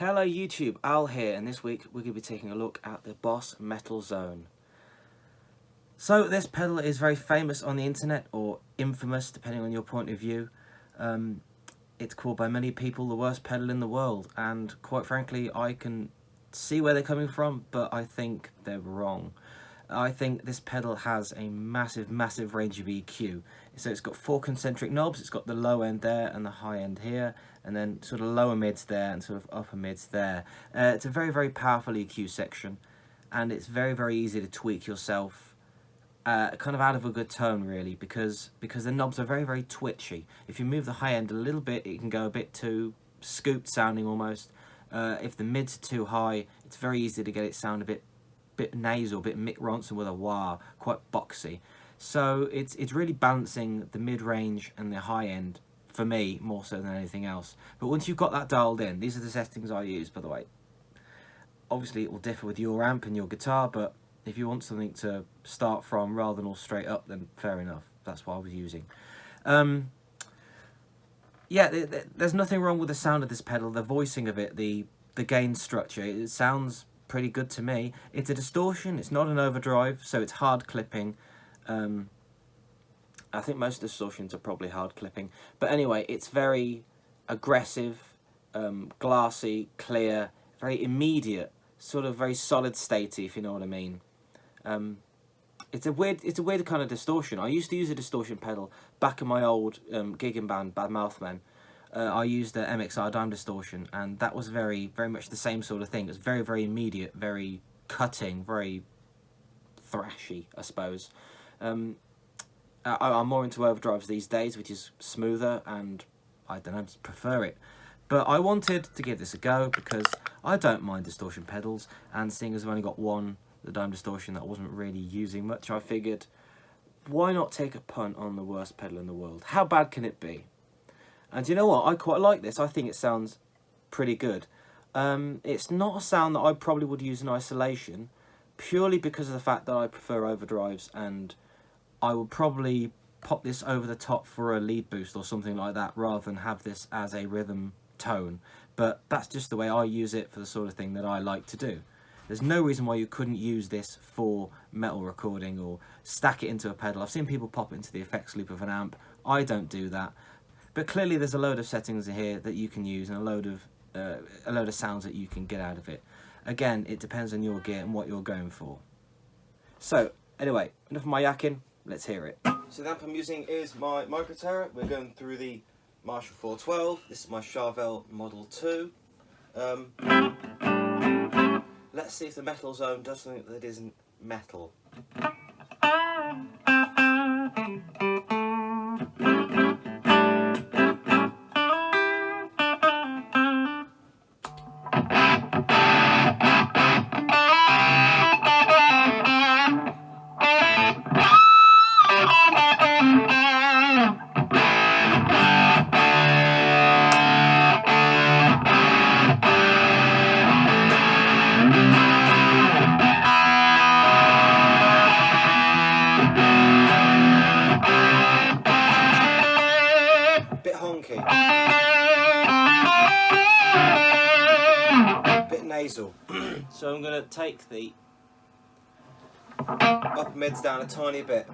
Hello YouTube, Al here, and this week we're going to be taking a look at the Boss Metal Zone. So this pedal is very famous on the internet, or infamous depending on your point of view. It's called by many people the worst pedal in the world, and quite frankly I can see where they're coming from, but I think they're wrong. I think this pedal has a massive range of EQ. So it's got 4 concentric knobs. It's got the low end there and the high end here, and then sort of lower mids there and sort of upper mids there. It's a very powerful EQ section, and it's very easy to tweak yourself, kind of out of a good tone really, because the knobs are very twitchy. If you move the high end a little bit, it can go a bit too scooped sounding almost. If the mids are too high, it's very easy to get it sound a bit nasal, a bit Mick Ronson with a wah, quite boxy. So it's really balancing the mid-range and the high end, for me, more so than anything else. But once you've got that dialed in, these are the settings I use, by the way. Obviously it will differ with your amp and your guitar, but if you want something to start from rather than all straight up, then fair enough. That's what I was using. Yeah, there's nothing wrong with the sound of this pedal, the voicing of it, the gain structure. It sounds pretty good to me. It's a distortion, it's not an overdrive, so it's hard clipping. I think most distortions are probably hard clipping, but anyway, it's very aggressive, glassy, clear, very immediate, sort of very solid statey, if you know what I mean. It's a weird kind of distortion. I used to use a distortion pedal back in my old gigging band, Bad Mouthmen. I used the MXR dime distortion, and that was very much the same sort of thing. It was very immediate, very cutting, very thrashy, I suppose. I'm more into overdrives these days, which is smoother, and I don't know, just prefer it. But I wanted to give this a go because I don't mind distortion pedals, and seeing as I've only got one, the dime distortion, that I wasn't really using much, I figured, why not take a punt on the worst pedal in the world? How bad can it be? And you know what, I quite like this. I think it sounds pretty good. It's not a sound that I probably would use in isolation, purely because of the fact that I prefer overdrives, and I would probably pop this over the top for a lead boost or something like that, rather than have this as a rhythm tone. But that's just the way I use it for the sort of thing that I like to do. There's no reason why you couldn't use this for metal recording or stack it into a pedal. I've seen people pop it into the effects loop of an amp. I don't do that. But clearly there's a load of settings here that you can use, and a load of sounds that you can get out of it. Again, it depends on your gear and what you're going for. So, anyway, enough of my yakking, let's hear it. So the amp I'm using is my Motivator. We're going through the Marshall 412. This is my Charvel Model 2. Let's see if the Metal Zone does something that isn't metal. Bit honky, bit nasal. So I'm going to take the upper mids down a tiny bit.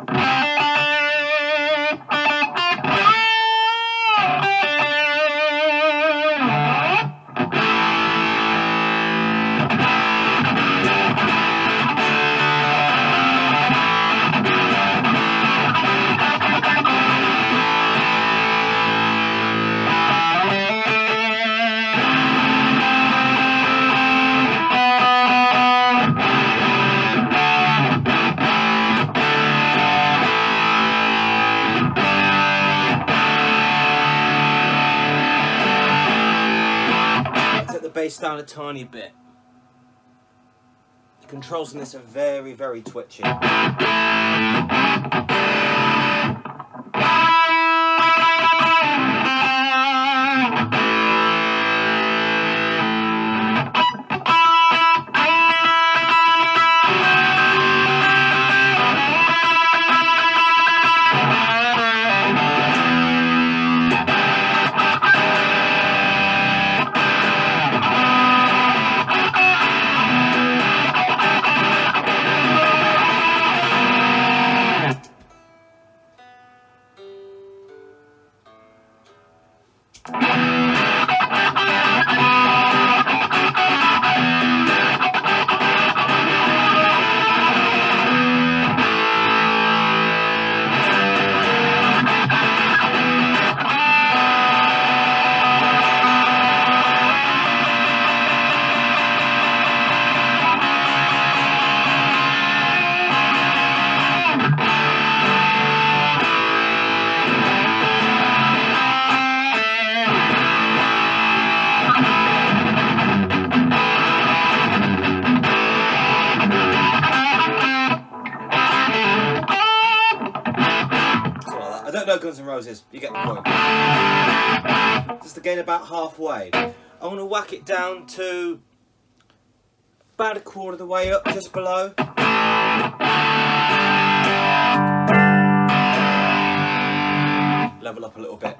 Bass down a tiny bit. The controls in this are very twitchy. N' Roses. You get the point. Just again about halfway. I want to whack it down to about a quarter of the way up, just below. Level up a little bit.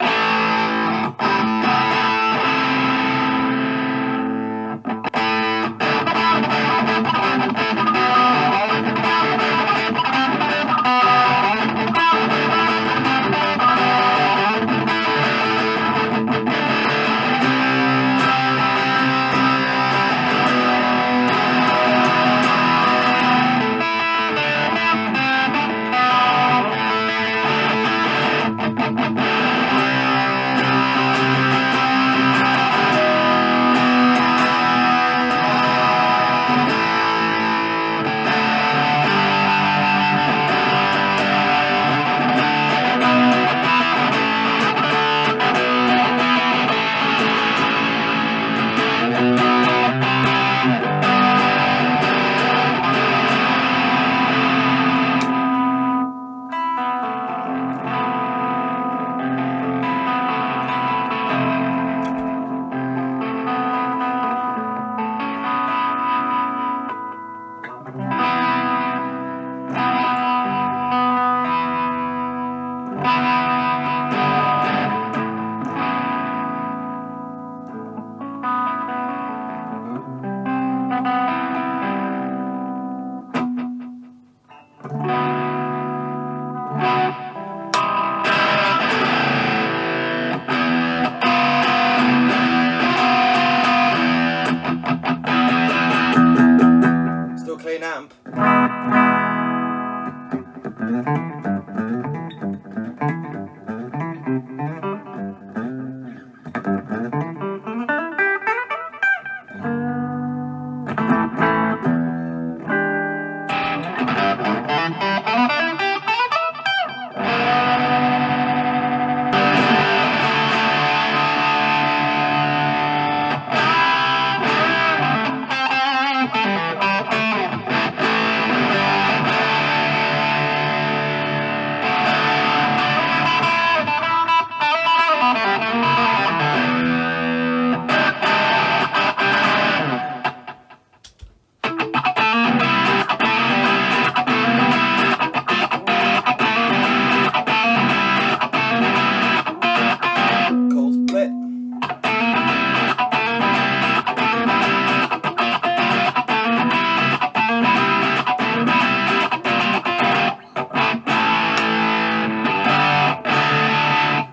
Still clean amp.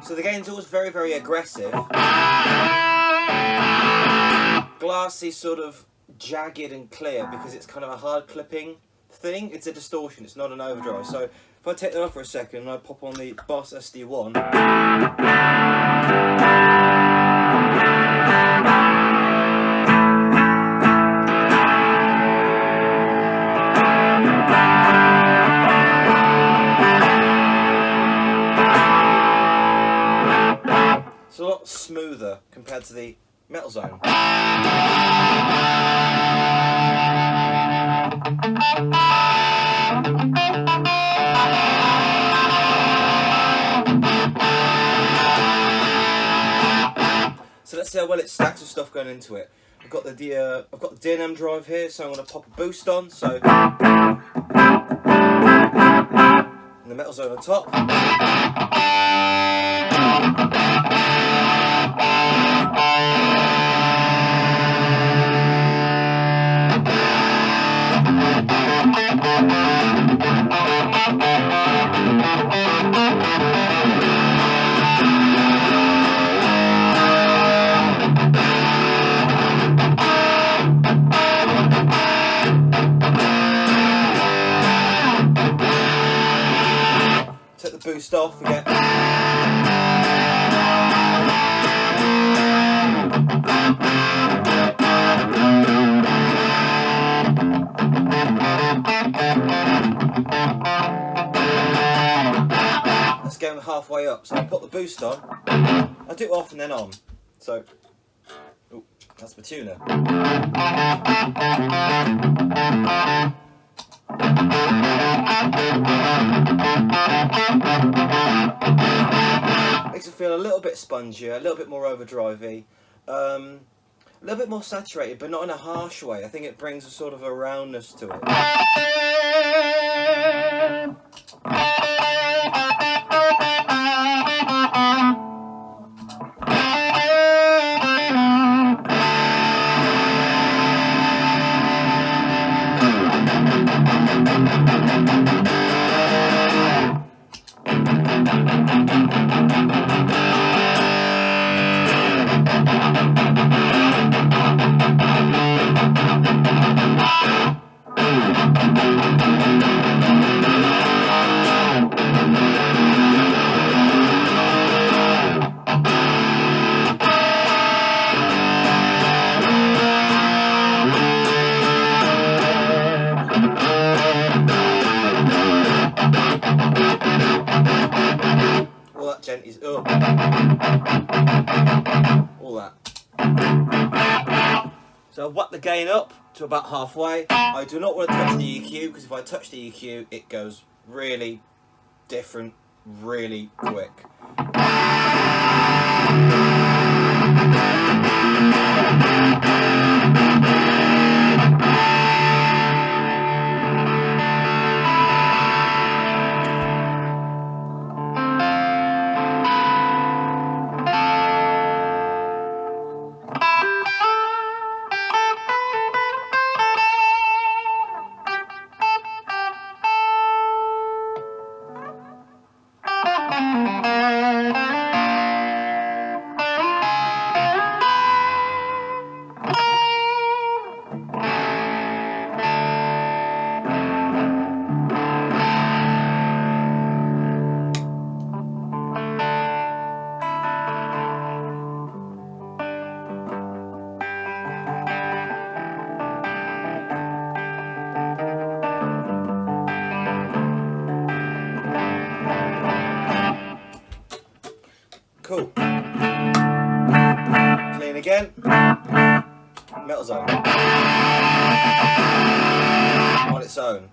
So the gain's always very, very aggressive. Glassy, sort of jagged and clear because it's kind of a hard clipping thing. It's a distortion, it's not an overdrive. So if I take that off for a second and I pop on the Boss SD1. It's a lot smoother compared to the Metal Zone. So let's see how well it stacks with stuff going into it. I've got the D&M drive here, so I'm going to pop a boost on. So and the Metal Zone on top. Take the boost off again. Let's go halfway up. So I put the boost on. I do it off and then on. So, ooh, that's my tuner. Makes it feel a little bit spongier, a little bit more overdrivey, a little bit more saturated, but not in a harsh way. I think it brings a sort of a roundness to it. All that gent is up. All that. So I've whacked the gain up to about halfway. I do not want to touch the EQ, because if I touch the EQ it goes really different, really quick. Cool. Clean again. Metal zone. On its own.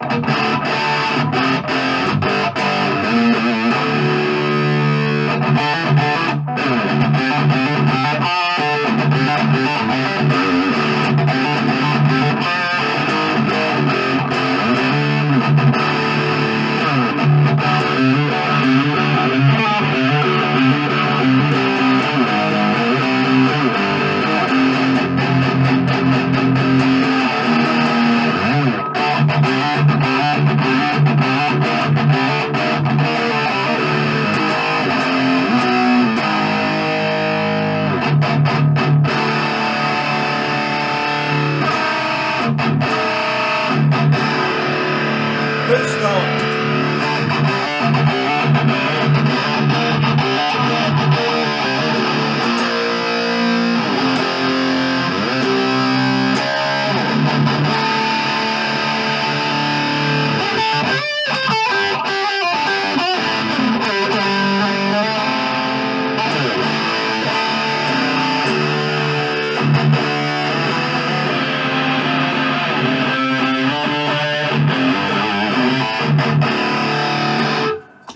Good start.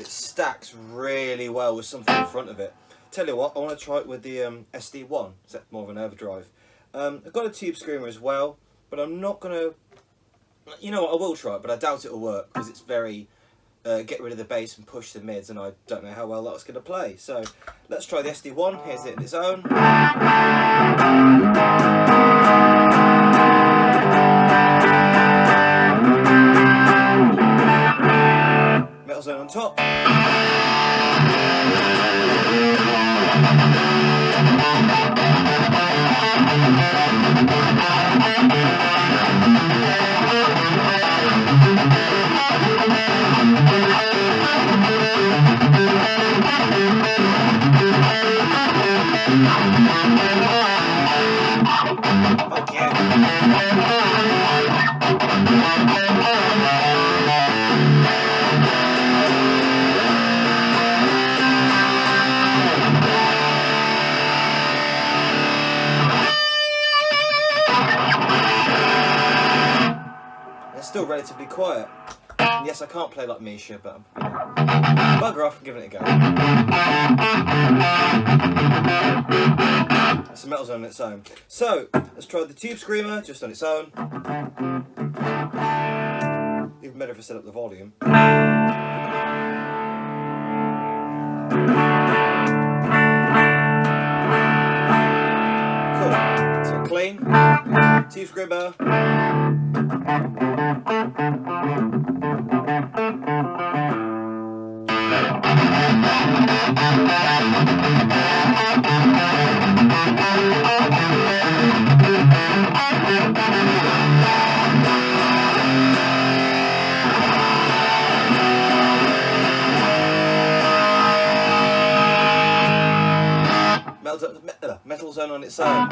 Stacks really well with something in front of it. Tell you what, I want to try it with the SD1, is that more of an overdrive. I've got a tube screamer as well, but I'm not going to, you know what, I will try it, but I doubt it'll work, because it's very, get rid of the bass and push the mids, and I don't know how well that's going to play. So, let's try the SD1, here's it in its own. Metal zone on top. It's still relatively quiet. And yes, I can't play like Misha, but bugger off and giving it a go. It's a metal zone on its own. So, let's try the Tube Screamer just on its own. Even better if I set up the volume. Cool. So clean. Tube Screamer. Metal zone on its own.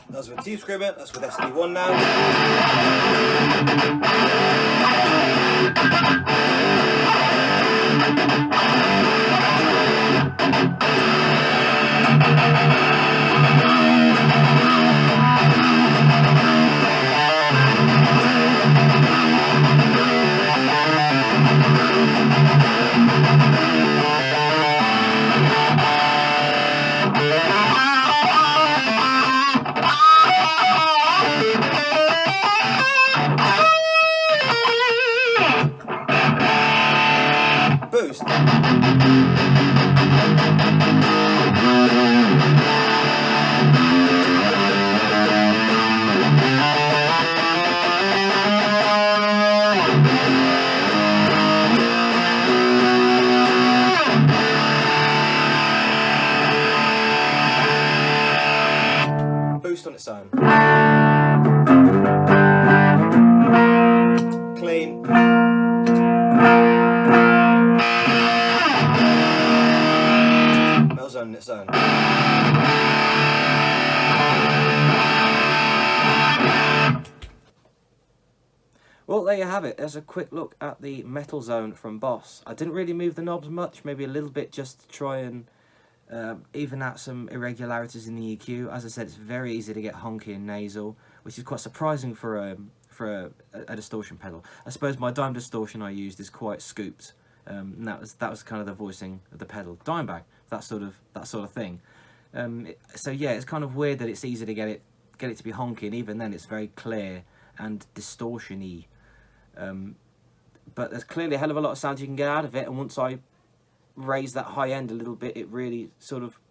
That's with Tube Screamer, that's with SD1 now. Boost. Boost on its own. Clean. Metal zone on its own. Well, there you have it. There's a quick look at the Metal Zone from Boss. I didn't really move the knobs much, maybe a little bit just to try and even out some irregularities in the EQ. As I said, it's very easy to get honky and nasal, which is quite surprising for a distortion pedal. I suppose my dime distortion I used is quite scooped. And that was kind of the voicing of the pedal, dime bag, that sort of thing. So yeah, it's kind of weird that it's easy to get it to be honky, and even then it's very clear and distortion-y. But there's clearly a hell of a lot of sound you can get out of it, and once I raised that high end a little bit, it really sort of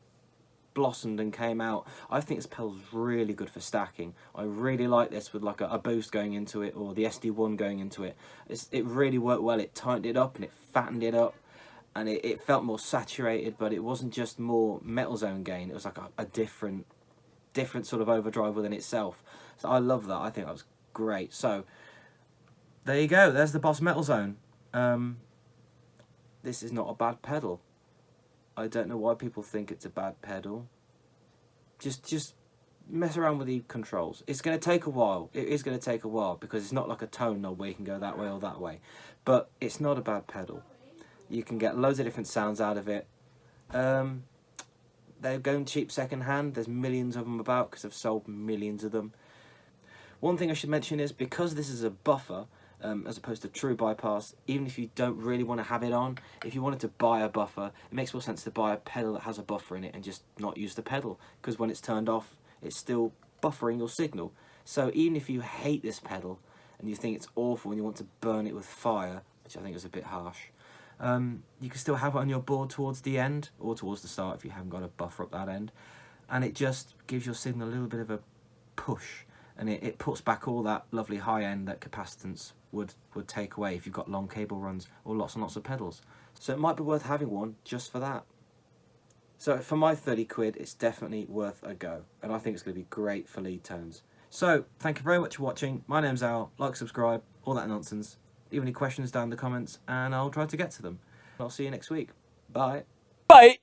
blossomed and came out. I think this pedal's really good for stacking. I really like this with like a boost going into it, or the SD1 going into it. It really worked well. It tightened it up and it fattened it up, and it felt more saturated, but it wasn't just more metal zone gain. It was like a different sort of overdrive within itself. So I love that. I think that was great. So there you go. There's the Boss Metal Zone. This is not a bad pedal. I don't know why people think it's a bad pedal. Just mess around with the controls. It's going to take a while. It is going to take a while because it's not like a tone knob where you can go that way or that way. But it's not a bad pedal. You can get loads of different sounds out of it. They're going cheap second hand. There's millions of them about because I've sold millions of them. One thing I should mention is because this is a buffer, as opposed to true bypass, even if you don't really want to have it on, if you wanted to buy a buffer, it makes more sense to buy a pedal that has a buffer in it and just not use the pedal, because when it's turned off, it's still buffering your signal. So even if you hate this pedal and you think it's awful and you want to burn it with fire, which I think is a bit harsh. You can still have it on your board towards the end, or towards the start if you haven't got a buffer up that end. And it just gives your signal a little bit of a push, and it puts back all that lovely high end that capacitance would take away if you've got long cable runs or lots and lots of pedals. So it might be worth having one just for that. So for my 30 quid, it's definitely worth a go, and I think it's going to be great for lead tones. So thank you very much for watching. My name's Al. Like, subscribe, all that nonsense. Leave any questions down in the comments and I'll try to get to them. I'll see you next week. Bye. Bye.